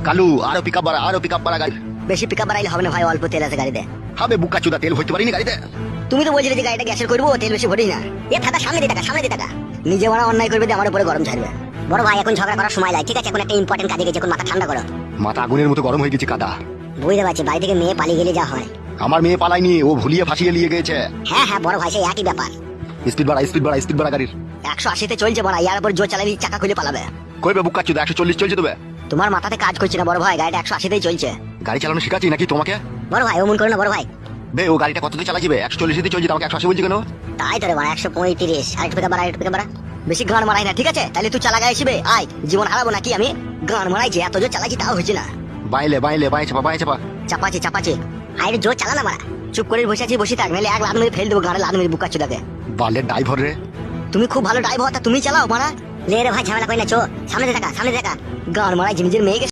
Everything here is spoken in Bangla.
কালু আরো পিকআপ বাড়া গাড়ি। বেশি পিকআপ বাড়াইলে হবে না ভাই, অল্প তেল আছে গাড়িতে। হবে বুকা চুদা, তেল ভরতে পারিনি গাড়িতে। তুমি তো বলছিলে যে গাড়িটা গ্যাসের করবো, তেল বেশি ভরি না। এ থাকা সামনে দিয়ে টাকা, সামনে দিয়ে টাকা। নিজে বড় অন্যায় করবে দিয়ে আমার উপরে গরম ছাড়বে। বড় ভাই এখন ঝগড়া করার সময় লাগে, ঠিক আছে? এখন একটা ইম্পর্টেন্ট কাজে গেছে, এখন মাথা ঠান্ডা করো। মাথা আগুনের মতো গরম হয়ে গেছে কাদা। বুঝতে পারছি, বাড়ি থেকে মেয়ে পালিয়ে গেলে যা হয়। আমার মেয়ে পালায়নি, ও ভুলিয়ে ফাঁসিয়ে নিয়ে গেছে। হ্যাঁ হ্যাঁ বড় ভাই, সেই একই ব্যাপার। স্পিড বাড়া গাড়ির। 180-তে চলছে বড়, ইয়ার উপর জোর চালাবি চাকা খুলে পালাবে। কইবে বুকা চুদা 140 চলছে তবে। তোমার মাথাতে কাজ করছে না বড় ভাই, গাড়িটা 180-তেই চলছে। গাড়ি চালানো শিখাচ্ছি নাকি তোমাকে? বড় ভাই অমন করো না বড় ভাই। বে ও গাড়িটা কততে চালাছিবে? 140 চলছে, আমাকে 180 বলছি কেন? তাই তো রে বড়, 135। আরেকটু পিকআপ বাড়া, আরেকটু পিকআপ বাড়া। বেশি গান মারাই না, ঠিক আছে? তাহলে তুই চালা গাইছিবে, আয় জীবন হারাবো নাকি আমি? গান মারাইছি, এত জোর চালাচ্ছি তাও হচ্ছে না। বাইলে বাঁয়ে চাপা। চাপাচ্ছি। আরে জোর চালা না মারা। চুপ করে বসে আছি, বসে থাক, নাহলে এক লাদ মেরে ফেল দেবো গাড়ি, লাদ মেরে বুকা চুদাকে। বালের ড্রাইভার রে। তুমি খুব ভালো ড্রাইভার, তা তুমি চালাও মারা। লে রে ভাই ঝামেলা করি না, চো সামনে দেখা। গান মারাইছি, নিজের মেয়েকে